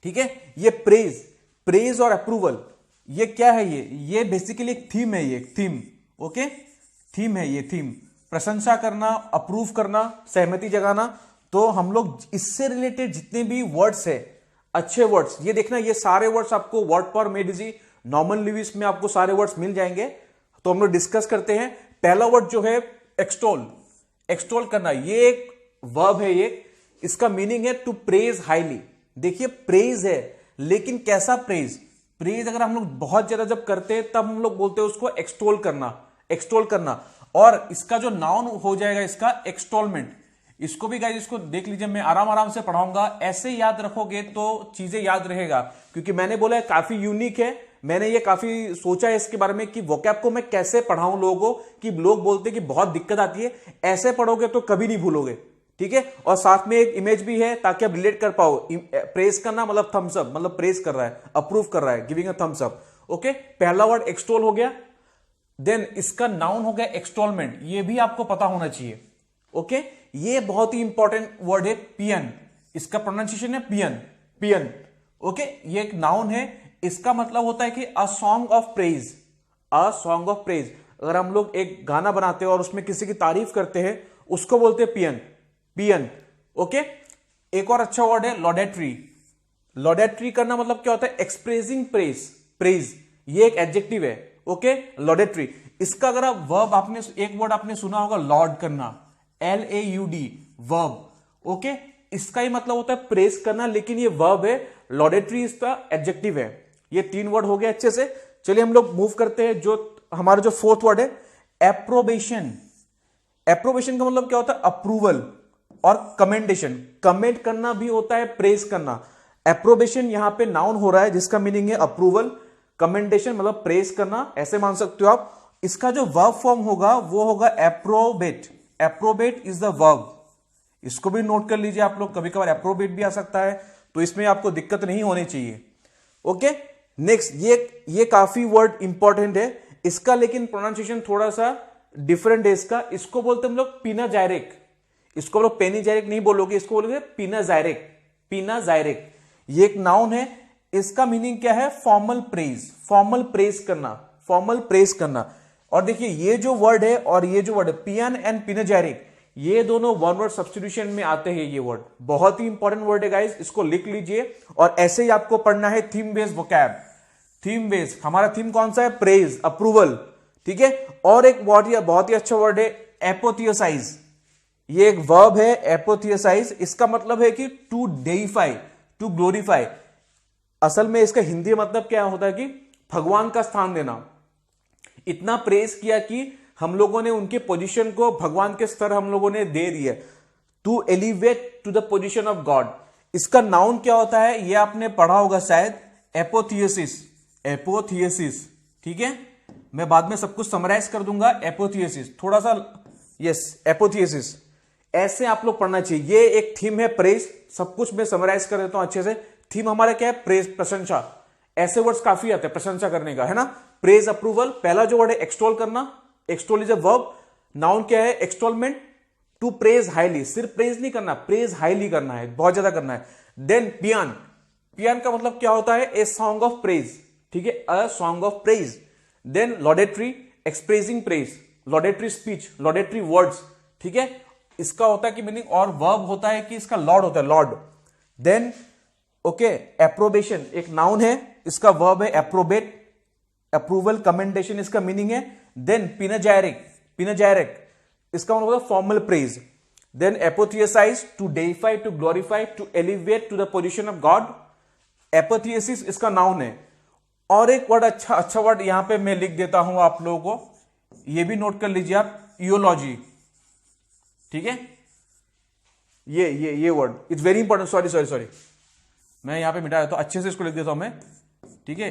ठीक है। ये प्रेज और अप्रूवल, ये क्या है? ये बेसिकली एक थीम है, ये एक थीम, ओके, थीम है ये, थीम, प्रशंसा करना, अप्रूव करना, सहमति जगाना। तो हम लोग इससे रिलेटेड जितने भी वर्ड्स है, अच्छे वर्ड्स, ये देखना, ये सारे वर्ड्स आपको वर्ड पावर में इजी नॉर्मल लिविस में आपको सारे वर्ड्स मिल जाएंगे। तो हम लोग डिस्कस करते हैं। पहला वर्ड जो है एक्सटोल, एक्सटोल करना, ये एक वर्ब है, ये इसका मीनिंग है टू प्रेज हाईली। देखिए प्रेज है, लेकिन कैसा प्रेज? प्रेज अगर हम लोग बहुत ज्यादा जब करते हैं तब हम लोग बोलते हैं उसको एक्सटोल करना, एक्सटोल करना। और इसका जो नाउन हो जाएगा इसका एक्सटोलमेंट। इसको भी गाइस, इसको देख लीजिए, मैं आराम आराम से पढ़ाऊंगा, ऐसे याद रखोगे तो चीजें याद रहेगा। क्योंकि मैंने बोला है काफी यूनिक है, मैंने ये काफी सोचा है इसके बारे में कि वोकैब को मैं कैसे पढ़ाऊं लोगों को, कि लोग बोलते हैं कि बहुत दिक्कत आती है, ऐसे पढ़ोगे तो कभी नहीं भूलोगे, ठीक है। और साथ में एक इमेज भी है ताकि आप रिलेट कर पाओ। प्रेज करना मतलब थम्स अप, मतलब प्रेज कर रहा है, अप्रूव कर रहा है, giving a thumbs up, okay. पहला वर्ड एक्सटोल हो गया। देन इसका नाउन हो गया एक्सटोलमेंट, ये भी आपको पता होना चाहिए, ओके। ये बहुत ही इंपॉर्टेंट वर्ड है, पियन, इसका प्रोनाउंसिएशन है पियन, पियन, ओके। ये एक नाउन है, इसका मतलब होता है कि अ song of praise, a song of praise. अगर हम लोग एक गाना बनाते हैं और उसमें किसी की तारीफ करते हैं, उसको बोलते हैं पियन, पियन, ओके। एक और अच्छा वर्ड है लॉडेट्री। लॉडेट्री करना मतलब क्या होता है? एक्सप्रेसिंग प्रेज, प्रेज, ये एक एडजेक्टिव है, ओके, लॉडेट्री। इसका अगर आप वर्ब, आपने एक वर्ड आपने सुना होगा लॉर्ड करना, LAUD, वर्ब, ओके। इसका ही मतलब होता है प्रेज करना, लेकिन ये वर्ब है, लॉडेट्री इसका एडजेक्टिव है। ये 3 वर्ड हो गए अच्छे से। चलिए हम लोग मूव करते हैं, जो हमारा जो 4th वर्ड है एप्रोबेशन। एप्रोबेशन का मतलब क्या होता है? अप्रूवल और कमेंडेशन। कमेंट करना भी होता है प्रेज करना। एप्रोबेशन यहां पे नाउन हो रहा है जिसका मीनिंग है अप्रूवल, कमेंडेशन मतलब प्रेज करना, ऐसे मान सकते हो आप। इसका जो वर्ब फॉर्म होगा वो होगा एप्रोबेट। एप्रोबेट इज द वर्ब, इसको भी नोट कर लीजिए आप लोग, कभी कभार एप्रोबेट भी आ सकता है, तो इसमें आपको दिक्कत नहीं होनी चाहिए, ओके। नेक्स्ट, ये काफी वर्ड इंपॉर्टेंट है, इसका लेकिन प्रोनाउंसिएशन थोड़ा सा डिफरेंट है। इसको बोलते हम लोग पीनाजायरेक। इसको हम लोग पेनीजायरेक नहीं बोलोगे, इसको बोलोगे पीनाजायरेक, पीनाजायरेक। ये एक नाउन है, इसका मीनिंग क्या है? फॉर्मल प्रेज, फॉर्मल प्रेज करना, फॉर्मल प्रेज करना। और देखिए ये जो वर्ड है और ये जो वर्ड है पियन एंड पीनाजायरेक, ये दोनों वन वर्ड सब्स्टिट्यूशन में आते हैं। ये वर्ड बहुत ही इंपॉर्टेंट वर्ड है गाइस, इसको लिख लीजिए। और ऐसे ही आपको पढ़ना है theme based vocab. Theme based, हमारा थीम कौन सा है? प्रेज, अप्रूवल, ठीक है। और एक बहुत ही अच्छा वर्ड है एपोथियोसाइज। ये एक वर्ब है एपोथियोसाइज, इसका मतलब है कि टू डेइफाई, टू ग्लोरीफाई। असल में इसका हिंदी मतलब क्या होता है कि भगवान का स्थान देना। इतना प्रेज किया कि हम लोगों ने उनके पोजीशन को भगवान के स्तर हम लोगों ने दे दिया, to elevate to the position of God. इसका नाउन क्या होता है? ये आपने पढ़ा होगा शायद, एपोथियोसिस, एपोथियोसिस, ठीक है। मैं बाद में सब कुछ समराइज कर दूंगा, एपोथियोसिस थोड़ा सा, यस, एपोथियोसिस, ऐसे आप लोग पढ़ना चाहिए। ये एक थीम है प्रेज, सब कुछ मैं समराइज कर देता हूं अच्छे से। थीम हमारा क्या है? प्रेज, प्रशंसा। ऐसे वर्ड्स काफी आते हैं प्रशंसा करने का, है ना। Praise, approval. पहला जो वर्ड है एक्सटोल करना, extol is a verb. Noun क्या है? एक्सटोलमेंट, टू प्रेज हाईली, सिर्फ प्रेज नहीं करना, प्रेज हाईली करना है, बहुत ज्यादा करना है। देन पियान, पियान का मतलब क्या होता है? ए सॉन्ग ऑफ प्रेज, ठीक है, a song of praise. Then laudatory, expressing praise, laudatory speech, laudatory words, ठीक है। इसका होता है कि मीनिंग, और वर्ब होता है कि इसका लॉर्ड होता है, लॉर्ड। देन ओके, एप्रोबेशन एक नाउन है, इसका वर्ब है एप्रोबेट, अप्रूवल, कमेंडेशन इसका मीनिंग है। देन पिनाजायरेक, पिनाजायरेक इसका मतलब होता है formal praise. Then apotheosise, to deify, to glorify, to elevate to the position of God. Apotheosis इसका नाउन है। और एक वर्ड, अच्छा वर्ड यहां पे मैं लिख देता हूं आप लोगों को, ये भी नोट कर लीजिए आप, इयोलॉजी, ठीक है। ये word it's very important, sorry मैं यहां पे मिटा देता हूं, अच्छे से इसको लिख देता हूं मैं, ठीक है।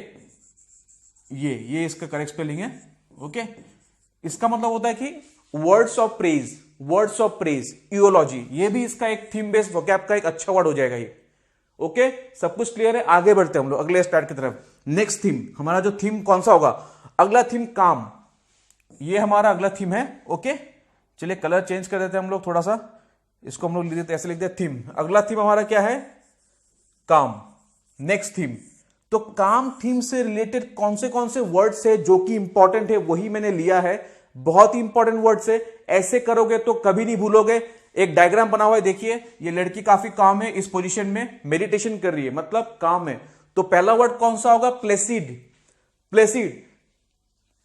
ये इसका करेक्ट स्पेलिंग है, ओके। इसका मतलब होता है कि words of praise, words of praise, eulogy. ये भी इसका एक थीम बेस्ड वोकैब का एक अच्छा वर्ड हो जाएगा ये, ओके। सब कुछ क्लियर है, आगे बढ़ते हैं हम लोग अगले स्टार्ट की तरफ। नेक्स्ट थीम, हमारा जो थीम कौन सा होगा? अगला थीम काम, ये हमारा अगला थीम है, ओके। चलिए कलर चेंज कर देते हैं हम लोग थोड़ा सा, इसको हम लोग लिख देते, ऐसे लिख देते थीम। अगला थीम हमारा क्या है? काम। Next theme. तो काम थीम से रिलेटेड कौन से वर्ड्स है जो कि इंपॉर्टेंट है वही मैंने लिया है, बहुत ही इंपॉर्टेंट वर्ड्स है, ऐसे करोगे तो कभी नहीं भूलोगे। एक डायग्राम बना हुआ है, देखिए ये लड़की काफी काम है, इस पोजीशन में मेडिटेशन कर रही है, मतलब काम है। तो पहला वर्ड कौन सा होगा? प्लेसिड। प्लेसिड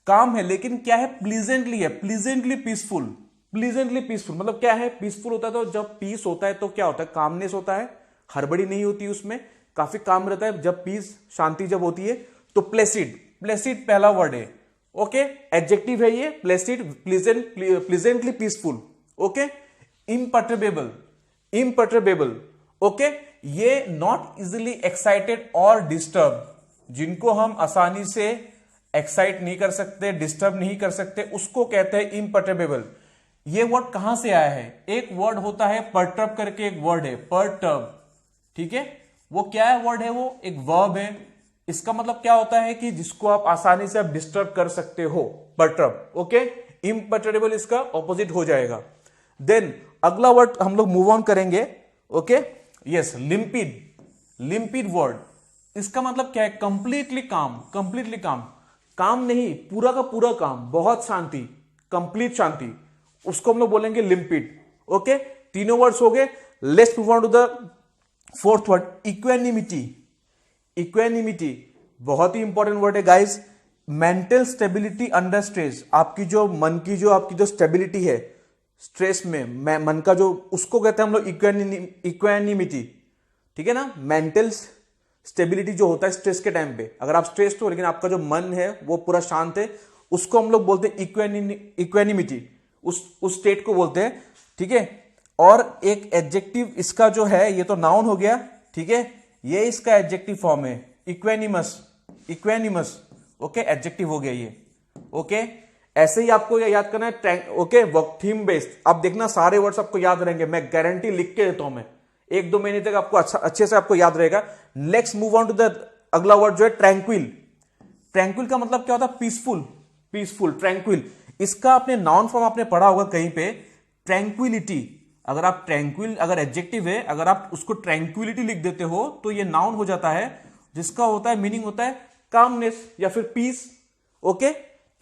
काम है, लेकिन क्या है? प्लीजेंटली है, प्लीजेंटली पीसफुल। प्लीजेंटली पीसफुल मतलब क्या है? पीसफुल होता है तो जब पीस होता है तो क्या होता है? कामनेस होता है, हड़बड़ी नहीं होती उसमें, काफी काम रहता है जब पीस, शांति जब होती है। तो प्लेसिड, प्लेसिड पहला वर्ड है। ओके, एडजेक्टिव है ये, placid, pleasant, pleasantly peaceful. Okay, imperturbable, imperturbable. Okay, ये नॉट इजिली एक्साइटेड और डिस्टर्ब, जिनको हम आसानी से एक्साइट नहीं कर सकते, डिस्टर्ब नहीं कर सकते, उसको कहते हैं इम्पर्टर्बेबल। ये वर्ड कहां से आया है? एक वर्ड होता है परटर्ब करके, एक वर्ड है परटर्ब, ठीक है। वो क्या है वर्ड है? वो एक वर्ब है। इसका मतलब क्या होता है कि जिसको आप आसानी से आप डिस्टर्ब कर सकते हो, परटर्ब। ओके, इम्पर्टर्बेबल इसका ऑपोजिट हो जाएगा। देन अगला वर्ड हम लोग मूव ऑन करेंगे। Okay, yes, लिम्पिड। लिम्पिड वर्ड, इसका मतलब क्या है? कंप्लीटली काम, कंप्लीटली काम, काम नहीं, पूरा का पूरा काम, बहुत शांति, कंप्लीट शांति, उसको हम लोग बोलेंगे लिम्पिड। ओके, तीनों वर्ड्स हो गए। Let's move on to the fourth word, equanimity. Equanimity बहुत ही इंपॉर्टेंट वर्ड है guys. Mental stability under stress, आपकी जो मन की जो आपकी जो स्टेबिलिटी है स्ट्रेस में, मन का जो, उसको कहते हैं हम लोग इक्वेनिमिटी, ठीक है ना। मेंटल स्टेबिलिटी जो होता है स्ट्रेस के टाइम पे, अगर आप स्ट्रेस हो लेकिन आपका जो मन है वो पूरा शांत है, उसको हम लोग बोलते हैं इक्वेनिमिटी, उस स्टेट को बोलते हैं, ठीक है। और एक एडजेक्टिव इसका जो है, ये तो नाउन हो गया, ठीक है, ये इसका एडजेक्टिव फॉर्म है इक्वेनिमस, इक्वेनिमस। ओके, एडजेक्टिव हो गया ये। ओके, ऐसे ही आपको याद करना है। ओके, वर्क थीम बेस्ड, आप देखना सारे वर्ड्स आपको याद रहेंगे, मैं गारंटी लिख के देता हूं, मैं 1-2 महीने तक आपको अच्छे से आपको याद रहेगा। Next move on to the अगला वर्ड जो है ट्रैंक्विल। ट्रैंक्विल का मतलब क्या होता है? Peaceful, peaceful, tranquil. इसका आपने नाउन फॉर्म आपने पढ़ा होगा कहीं पे, ट्रैंक्विलिटी। अगर आप ट्रैंक्विल, अगर एडजेक्टिव है, अगर आप उसको ट्रैंक्विलिटी लिख देते हो तो ये नाउन हो जाता है, जिसका होता है मीनिंग होता है कामनेस या फिर पीस। ओके,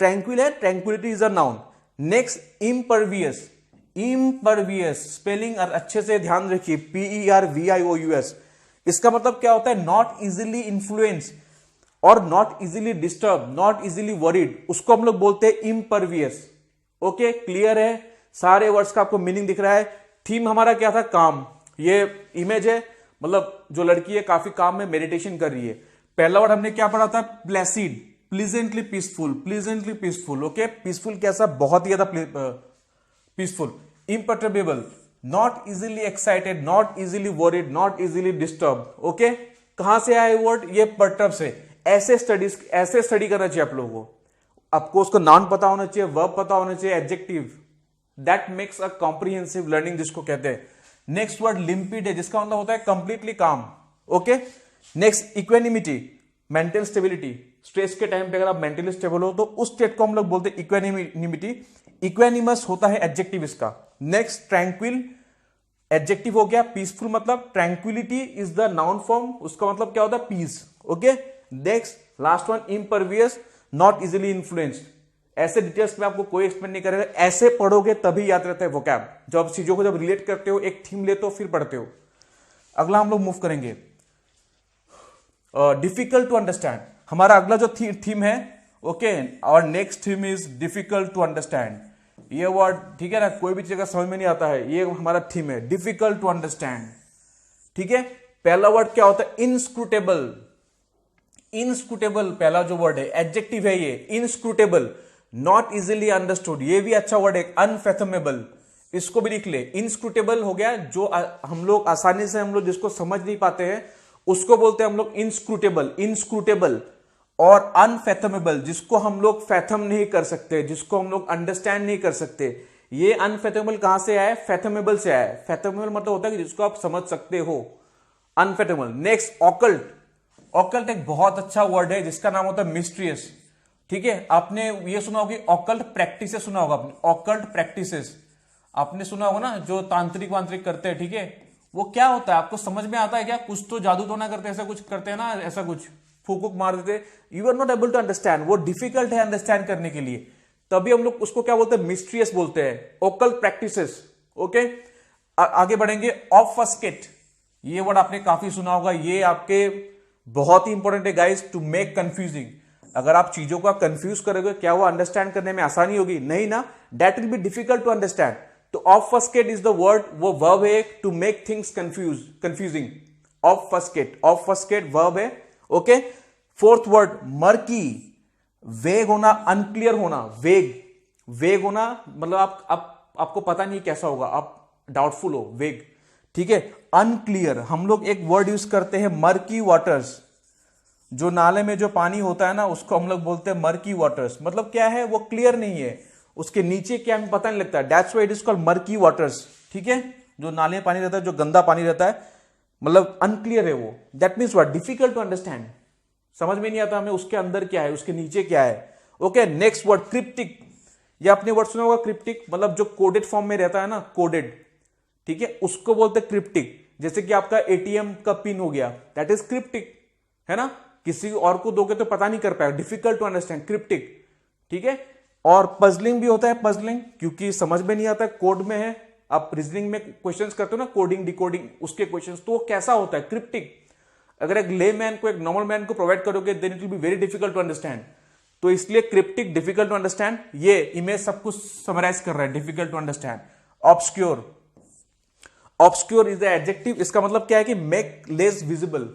ट्रैंक्विल है, tranquillity is a noun. Next impervious. Impervious spelling अच्छे से ध्यान रखिए, PERVIOUS। इसका मतलब क्या होता है? नॉट इजिली इन्फ्लुएंस और not easily disturb, not easily worried, उसको हम लोग बोलते हैं इम्परवियस। ओके, क्लियर है? सारे वर्ड्स का आपको मीनिंग दिख रहा है। थीम हमारा क्या था? काम। ये इमेज है, मतलब जो लड़की है काफी काम में मेडिटेशन कर रही है। पहला वर्ड हमने क्या पढ़ा था? Placid, pleasantly peaceful, pleasantly peaceful. Okay, peaceful कैसा? बहुत ही ज्यादा peaceful. Imperturbable, not easily excited, not easily worried, not easily disturb. Okay, कहां से आया वर्ड? ये पर्टर्ब से। ऐसे स्टडी करना चाहिए आप लोगों को। आपको उसका नाउन पता होना चाहिए, वर्ब पता होना चाहिए, adjective. That makes a comprehensive learning, जिसको कहते हैं। नेक्स्ट वर्ड लिम्पिड है, जिसका मतलब होता है कंप्लीटली काम। Okay, next equanimity, mental stability. Stress के टाइम पे अगर आप मेंटली स्टेबल हो तो उस स्टेट को हम लोग बोलते हैं इक्वेनिमिटी। इक्वेनिमस होता है एडजेक्टिव इसका। नेक्स्ट ट्रैंक्विल, एडजेक्टिव हो गया। पीसफुल मतलब tranquillity is the noun form, उसका मतलब क्या होता है? Peace. Okay, next last one impervious, not easily influenced. ऐसे डिटेल्स में आपको कोई एक्सप्लेन नहीं करेगा, ऐसे पढ़ोगे तभी याद रहता है वोकैब। जब चीजों को जब रिलेट करते हो, एक थीम लेते हो फिर पढ़ते हो। अगला हम लोग मूव करेंगे, डिफिकल्ट टू अंडरस्टैंड। हमारा अगला जो थीम है, ओके, और next theme is difficult to understand. ये वर्ड, ठीक है ना, कोई भी जगह समझ में नहीं आता है, ये हमारा थीम है, डिफिकल्ट टू अंडरस्टैंड। ठीक है, पहला वर्ड क्या होता है? इनस्क्रूटेबल। इनस्क्रूटेबल पहला जो वर्ड है, एडजेक्टिव है ये, इनस्क्रूटेबल, नॉट इजिली अंडरस्टूड। ये भी अच्छा वर्ड है, अनफेथमेबल, इसको भी लिख ले। इनस्क्रूटेबल हो गया, जो हम लोग आसानी से, हम लोग जिसको समझ नहीं पाते हैं उसको बोलते हैं हम लोग इनस्क्रूटेबल। इनस्क्रूटेबल और अनफेथमेबल, जिसको हम लोग फैथम नहीं कर सकते, जिसको हम लोग अंडरस्टैंड नहीं कर सकते। ये अनफेथमेबल कहां से आया है? फैथमेबल से आया है। फैथमेबल मतलब होता है कि जिसको आप समझ सकते हो, अनफेथमेबल। Next occult. ऑकल्ट एक बहुत अच्छा वर्ड है जिसका नाम होता है मिस्ट्रियस। ठीक है, आपने ये सुना होगा ऑकल्ट प्रैक्टिसेस, सुना होगा आपने, ऑकल्ट प्रैक्टिसेस आपने सुना होगा ना, जो तांत्रिक वांत्रिक करते हैं, ठीक है, वो क्या होता है आपको समझ में आता है क्या? कुछ तो जादू टोना करते ऐसा कुछ करते हैं ना, ऐसा कुछ फूक मार देते, you are not able to understand, वो डिफिकल्ट है अंडरस्टैंड करने के लिए, तभी हम लोग उसको क्या बोलते हैं, मिस्ट्रियस बोलते हैं, ओकल्ट प्रैक्टिसेस। ओके, आगे बढ़ेंगे। ऑफस्केट, ये वर्ड आपने काफी सुना होगा, ये आपके बहुत ही इंपॉर्टेंट है गाइस, टू मेक कंफ्यूजिंग। अगर आप चीजों को कंफ्यूज करोगे, क्या वो अंडरस्टैंड करने में आसानी होगी? नहीं ना, that will be difficult to understand. तो ऑफस्केट इज द वर्ड, वो वर्ब है to make things confusing. Obfuscate verb है। Okay, fourth word murky, vague होना, अनक्लियर होना, वेग होना मतलब आपको पता नहीं कैसा होगा, आप डाउटफुल हो, वेग। ठीक है, अनक्लियर, हम लोग एक वर्ड यूज करते हैं मर्की वाटर्स, जो नाले में जो पानी होता है ना उसको हम लोग बोलते हैं मर्की वाटर्स। मतलब क्या है, वो क्लियर नहीं है, उसके नीचे क्या हमें पता नहीं लगता है, that's why it is called murky waters. ठीक है, जो नाले में पानी रहता है, जो गंदा पानी रहता है, मतलब अनक्लियर है वो, that means what, difficult to understand, समझ में नहीं आता हमें उसके अंदर क्या है, उसके नीचे क्या है। ओके, नेक्स्ट वर्ड क्रिप्टिक, ये आपने वर्ड सुना होगा क्रिप्टिक, मतलब जो कोडेड फॉर्म में रहता है ना, कोडेड, ठीक है, उसको बोलते हैं क्रिप्टिक। जैसे कि आपका एटीएम का पिन हो गया, दैट इज क्रिप्टिक, है ना, किसी और को दोगे तो पता नहीं कर पाएगा, डिफिकल्ट टू अंडरस्टैंड, क्रिप्टिक। ठीक है, और पजलिंग भी होता है, पजलिंग क्योंकि समझ में नहीं आता, कोड में है, आप रीजनिंग में क्वेश्चंस करते हो ना, कोडिंग डिकोडिंग उसके क्वेश्चंस, तो वो कैसा होता है, क्रिप्टिक। अगर एक ले मैन को, एक नॉर्मल मैन को प्रोवाइड करोगे, then it will be very difficult to understand. तो इसलिए क्रिप्टिक, डिफिकल्ट टू अंडरस्टैंड, ये इमेज सब कुछ समराइज कर रहा है, difficult to understand. Obscure, obscure is the adjective, इसका मतलब क्या है कि मेक लेस विजिबल,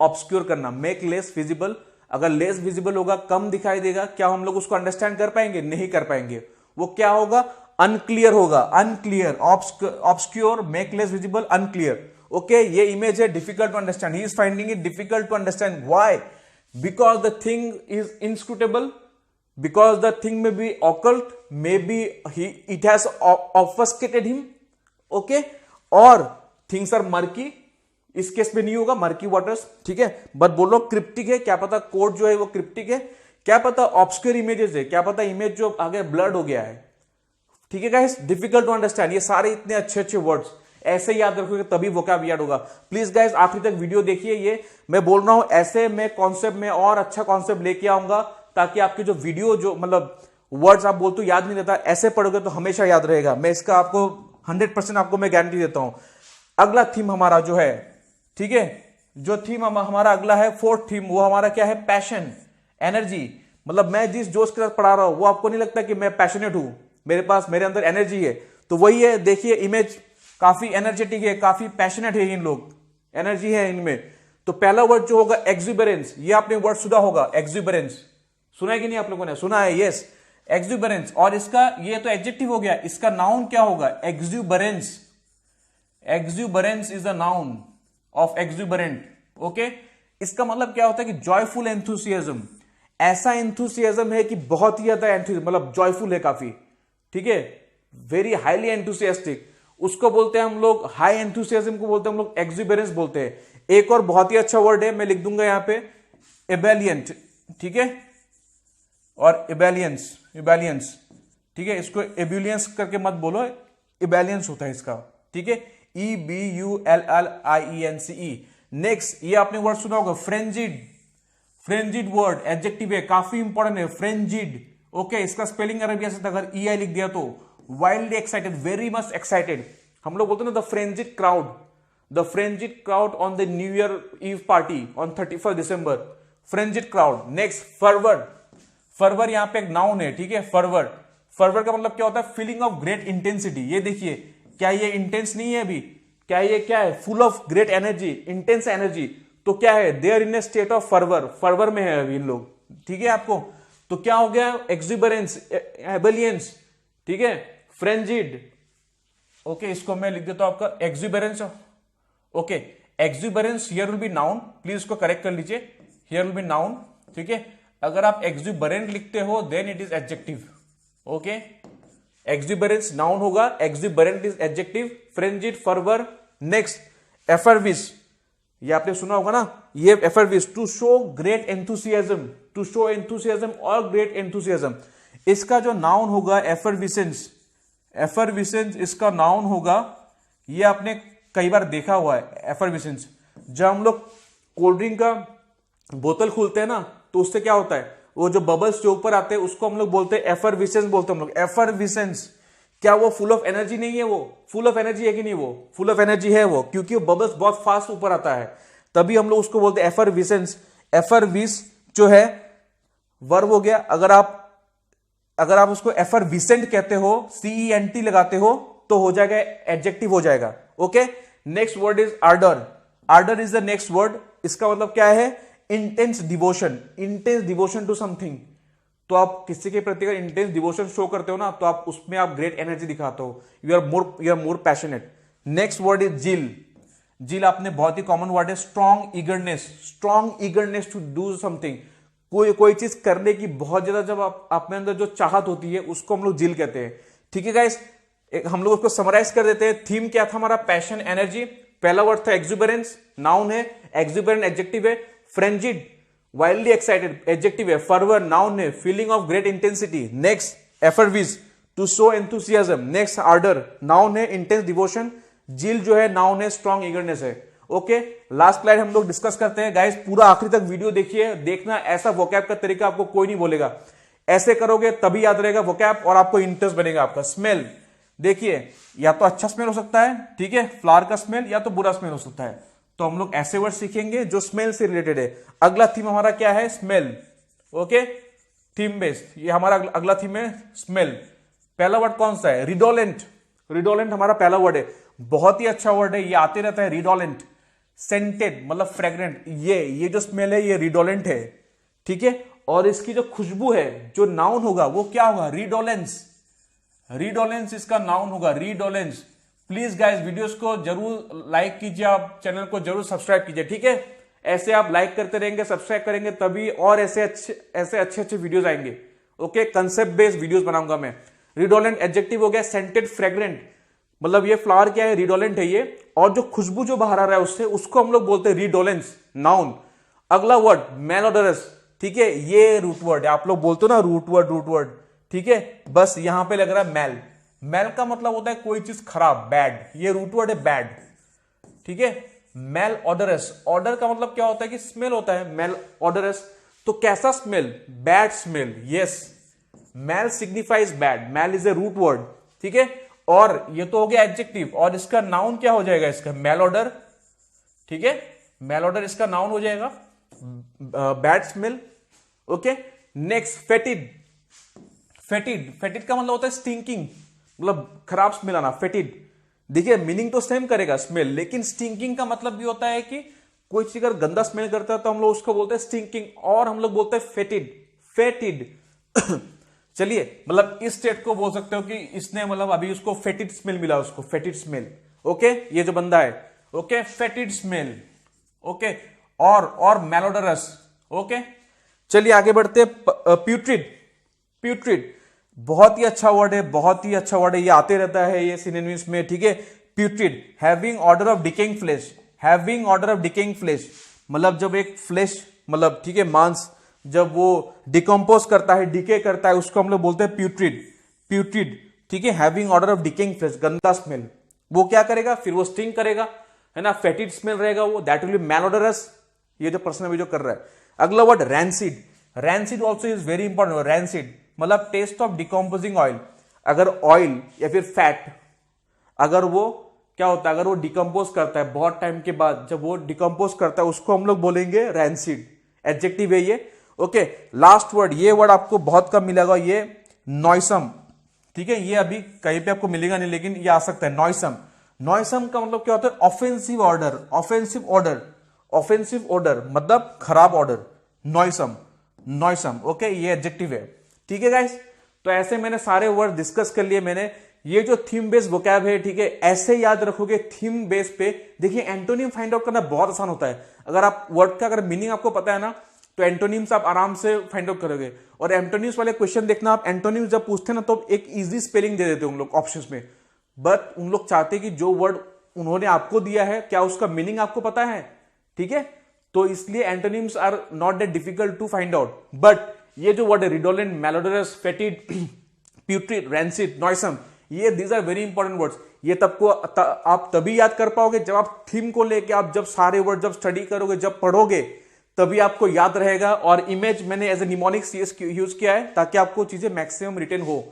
ऑब्सक्योर करना, मेक लेस विजिबल। अगर लेस विजिबल होगा, कम दिखाई देगा, क्या हम लोग उसको अंडरस्टैंड कर पाएंगे? नहीं कर पाएंगे, वो क्या होगा, अनक्लियर होगा, unclear, obscure, make less visible, unclear. Okay, ये इमेज है difficult to understand, he is finding it difficult to understand, why? Because the thing is inscrutable, because the thing may be occult, maybe it has obfuscated him, okay, और things are murky, इस case में नहीं होगा murky waters. ठीक है, but बोलो cryptic है, क्या पता कोड जो है वो क्रिप्टिक है, क्या पता ऑब्सक्योर इमेजेस है, क्या पता इमेज जो आगे ब्लर्ड हो गया है। ठीक है गाइस, डिफिकल्ट टू अंडरस्टैंड, ये सारे इतने अच्छे अच्छे वर्ड्स ऐसे याद रखोगे तभी वोकैब याद होगा। प्लीज गाइस आखिरी तक वीडियो देखिए, ये मैं बोल रहा हूं ऐसे मैं कॉन्सेप्ट में और अच्छा कॉन्सेप्ट लेके आऊंगा, ताकि आपकी जो वीडियो जो मतलब वर्ड्स आप बोलते हो याद नहीं रहता, ऐसे पढ़ोगे तो हमेशा याद रहेगा, मैं इसका आपको 100% आपको मैं गारंटी देता हूं। अगला थीम हमारा जो है, ठीक है, जो थीम हमारा अगला है, फोर्थ थीम, वो हमारा क्या है, पैशन, एनर्जी। मतलब मैं जिस जोश के साथ पढ़ा रहा हूं वो आपको नहीं लगता कि मैं पैशनेट हूं, मेरे अंदर एनर्जी है, तो वही है। देखिए इमेज काफी एनर्जेटिक है, काफी पैशनेट है, इन लोग एनर्जी है इनमें। तो पहला वर्ड जो होगा एक्सुबरेंस, ये आपने वर्ड सुना होगा, एक्सुबरेंस, सुना है कि नहीं आप लोगों ने? सुना है, यस, एक्सुबरेंस। और इसका ये तो एडजेक्टिव हो गया, इसका नाउन क्या होगा, exuberance. Exuberance is a noun of exuberant. Okay, इसका मतलब क्या होता है कि जॉयफुल एंथुसियाज्म, ऐसा एंथुसियाज्म है कि बहुत ही ज्यादा मतलब जॉयफुल है काफी, ठीक है, वेरी हाईली एंथुसियास्टिक, उसको बोलते हैं हम लोग, हाई एंथुसियाज्म को बोलते हैं हम लोग एक्सुबरेंस बोलते हैं। एक और बहुत ही अच्छा वर्ड है, मैं लिख दूंगा यहां पे, एबेलियंट, ठीक है, और इबेलियंस, ठीक है, इसको एब्यूलियंस करके मत बोलो, इबेलियंस होता है इसका, ठीक है, EBULLIENCE। नेक्स्ट, ये आपने वर्ड सुना होगा, फ्रेंजिड, फ्रेंजिड वर्ड एडजेक्टिव है, काफी इंपॉर्टेंट है, फ्रेंजिड। ओके, इसका स्पेलिंग अरबी ऐसे था, अगर EI लिख दिया तो wildly excited, very much excited, हम लोग बोलते हैं ना the frenzied crowd, the frenzied crowd on the New Year eve party on 31 December, frenzied crowd. Next, forward, fervour यहां पे एक नाउन है, ठीक है, फर्वर, फर्वर का मतलब क्या होता है, फीलिंग ऑफ ग्रेट इंटेंसिटी। ये देखिए, क्या ये इंटेंस नहीं है अभी, क्या ये क्या है, full of great energy, intense energy, तो क्या है, they are in a state of fervour, fervour में है अभी इन लोग, ठीक है आपको। तो क्या हो गया, एक्सुबरेंस, एबेलियंस, ठीक है, फ्रेंजिड। ओके, इसको मैं लिख देता हूं आपका exuberance. Okay, exuberance here will be noun, please इसको करेक्ट कर लीजिए, हियर विल बी नाउन, ठीक है। अगर आप एक्सुबरेंट लिखते हो then it is adjective. Okay, exuberance noun होगा, exuberant is adjective, frenzied, fervour. Next, effervesce, ये आपने सुना होगा ना, ये effervesce, to show great enthusiasm, to show enthusiasm और ग्रेट एंथुसियाज्म। इसका जो नाउन होगा एफर्विसेंस, एफर्विसेंस इसका नाउन होगा, ये आपने कई बार देखा हुआ है एफरविसेंस। जब हम लोग कोल्ड ड्रिंक का बोतल खोलते हैं ना, तो उससे क्या होता है, वो जो बबल्स जो ऊपर आते हैं उसको हम लोग बोलते हैं एफरविसेंस बोलते हैं हम लोग, एफरविसेंस। क्या वो फुल ऑफ एनर्जी नहीं है? वो फुल ऑफ एनर्जी है कि नहीं? वो फुल ऑफ एनर्जी है वो, क्योंकि वो बबल्स बहुत फास्ट ऊपर आता है, तभी हम लोग उसको बोलते हैं एफरविसेंस। एफरविस जो है वर्ब हो गया। अगर आप उसको एफरविसेंट कहते हो, CENT लगाते हो, तो हो जाएगा एडजेक्टिव हो जाएगा। Okay, next word is ardour. Ardour is the next word. इसका मतलब क्या है? Intense devotion, intense devotion to something. तो आप किसी के प्रति अगर इंटेंस डिवोशन शो करते हो ना, तो आप उसमें आप ग्रेट एनर्जी दिखाते हो, you are more passionate. Next word is zeal. Zeal आपने बहुत ही कॉमन वर्ड है, strong eagerness, strong eagerness to do something. कोई चीज करने की बहुत ज्यादा जब आप में अंदर जो चाहत होती है, उसको हम लोग जिल कहते हैं। ठीक है गाइस, हम लोग उसको समराइज कर देते हैं। थीम क्या था हमारा? Passion, energy. पहला वर्ड था एक्सुबरेंस, नाउन है। एक्सुबरेंट एडजेक्टिव है। फ्रेंजिड, वाइल्डली एक्साइटेड, एडजेक्टिव है। फर्वर, नाउन है। Feeling of great intensity. Next effervesce, to show enthusiasm. Next ardour, noun है। Intense devotion. जिल जो है नाउन है, स्ट्रॉन्ग ईगरनेस है। ओके, लास्ट स्लाइड हम लोग डिस्कस करते हैं। गाइस पूरा आखिरी तक वीडियो देखिए, देखना ऐसा वोकैब का तरीका आपको कोई नहीं बोलेगा। ऐसे करोगे तभी याद रहेगा वोकैब और आपको इंटरेस्ट बनेगा आपका। स्मेल, देखिए या तो अच्छा स्मेल हो सकता है, ठीक है, फ्लावर का स्मेल, या तो बुरा स्मेल हो सकता है। तो हम लोग ऐसे वर्ड सीखेंगे जो स्मेल से रिलेटेड है। अगला थीम हमारा क्या है? स्मेल। ओके, थीम बेस्ड, ये हमारा अगला थीम है स्मेल। पहला वर्ड कौन सा है? रिडोलेंट। रिडोलेंट हमारा पहला वर्ड है, बहुत ही अच्छा वर्ड है, ये आते रहता है रिडोलेंट। सेंटेड मतलब फ्रेग्रेंट, ये जो स्मेल है ये रिडोलेंट है, ठीक है। और इसकी जो खुशबू है, जो नाउन होगा वो क्या होगा? रिडोलेंस। रिडोलेंस इसका नाउन होगा, रिडोलेंस। प्लीज गाइस वीडियोस को जरूर लाइक कीजिए, आप चैनल को जरूर सब्सक्राइब कीजिए, ठीक है। ऐसे आप लाइक करते रहेंगे, सब्सक्राइब करेंगे, तभी और ऐसे अच्छे वीडियोस आएंगे। ओके, कंसेप्ट बेस्ड वीडियोस बनाऊंगा मैं। रिडोलेंट एडजेक्टिव हो गया। सेंटेड, फ्रेग्रेंट, मतलब ये फ्लावर क्या है? रिडोलेंट है ये। और जो खुशबू जो बाहर आ रहा है उससे, उसको हम लोग बोलते हैं रिडोलेंस, नाउन। अगला वर्ड मेलोडोरस, ठीक है, ये रूट वर्ड है, आप लोग बोलते हो ना रूट वर्ड, ठीक है। बस यहां पे लग रहा है मेल। मेल का मतलब होता है कोई चीज खराब, बैड, ये रूट वर्ड है बैड, ठीक है। मेल ऑडरस, ऑर्डर का मतलब क्या होता है कि स्मेल होता है, मेल ऑडरस। तो कैसा smell? Bad smell, yes. Mal signifies bad, mal is a root word, ठीक है। और ये तो हो गया एडजेक्टिव, और इसका नाउन क्या हो जाएगा? इसका मेल ऑर्डर, ठीक है, मेल ऑर्डर इसका नाउन हो जाएगा, bad smell. Okay, next fetid. Fetid का मतलब होता है स्टिंकिंग, मतलब खराब स्मेल आना, फेटिड। देखिए मीनिंग तो सेम करेगा स्मेल, लेकिन स्टिंकिंग का मतलब भी होता है कि कोई चीज अगर गंदा स्मेल करता है तो हम लोग उसको बोलते हैं स्टिंकिंग, और हम लोग बोलते हैं फेटिड। चलिए, मतलब इस स्टेट को बोल सकते हो कि इसने मतलब अभी उसको फेटिड स्मेल मिला, उसको फेटिड स्मेल। ओके, ये जो बंदा है, ओके, फेटिड स्मेल। ओके, और मेलोडरस। ओके, चलिए आगे बढ़ते हैं। प्यूट्रिड बहुत ही अच्छा वर्ड है, बहुत ही अच्छा वर्ड है, ये आते रहता है ये सिनोनिम्स में, ठीक है। Putrid, having odour of decaying flesh. Having odour of decaying flesh मतलब जब एक फ्लेश, मतलब ठीक है, मांस जब वो डिकम्पोज करता है, डिके करता है, उसको हम लोग बोलते हैं प्यूट्रिड, ठीक है। Having odour of decaying flesh, गंदा स्मेल, वो क्या करेगा? फिर वो स्टिंग करेगा, है ना, फेटिड स्मेल रहेगा वो, दैट विल बी मेलोडरस, ये जो पर्सन अभी जो कर रहा है। अगला word rancid. Rancid also is very important. Rancid मतलब टेस्ट ऑफ डिकम्पोजिंग ऑयल। अगर ऑयल या फिर फैट, अगर वो क्या होता है, अगर वो डिकम्पोज करता है बहुत टाइम के बाद, जब वो डिकम्पोज करता है उसको हम लोग बोलेंगे रैंसिड, एडजेक्टिव है ये। ओके, लास्ट वर्ड, ये वर्ड आपको बहुत कम मिलेगा, ये नॉइसम, ठीक है, ये अभी कहीं पे आपको मिलेगा नहीं, लेकिन ये आ सकता है नॉइसम। नॉइसम का मतलब क्या होता है? ऑफेंसिव ऑर्डर, ऑफेंसिव ऑर्डर मतलब खराब ऑर्डर, नॉइसम। ओके, ये एडजेक्टिव है, ठीक है गाइस। तो ऐसे मैंने सारे वर्ड डिस्कस कर लिए मैंने। ये जो थीम बेस्ड वोकैब है, ठीक है, ऐसे याद रखोगे थीम बेस पे। देखिए एंटोनिम फाइंड आउट करना बहुत आसान होता है। अगर आप वर्ड का अगर मीनिंग आपको पता है ना, तो एंटोनिम्स आप आराम से फाइंड आउट करोगे। और एंटोनिम्स वाले क्वेश्चन देखना, आप एंटोनिम्स जब पूछते हैं ना, तो एक इजी स्पेलिंग दे देते हैं उन लोग ऑप्शंस में, बट उन लोग चाहते कि जो वर्ड उन्होंने आपको दिया है, क्या उसका मीनिंग आपको पता है, ठीक है। तो इसलिए antonyms are not that difficult to find out. But ये जो वर्ड है रिडोलेंट, मेलोडरस, फेटिड, प्यूट्रिड, रैंसिड, नॉइसम, ये these are very important words. ये आप तभी याद कर पाओगे जब आप थीम को लेके आप जब सारे वर्ड जब स्टडी करोगे, जब पढ़ोगे, तभी आपको याद रहेगा। और इमेज मैंने एज ए निमोनिक्स यूज किया है ताकि आपको चीजें मैक्सिमम रिटेन हो।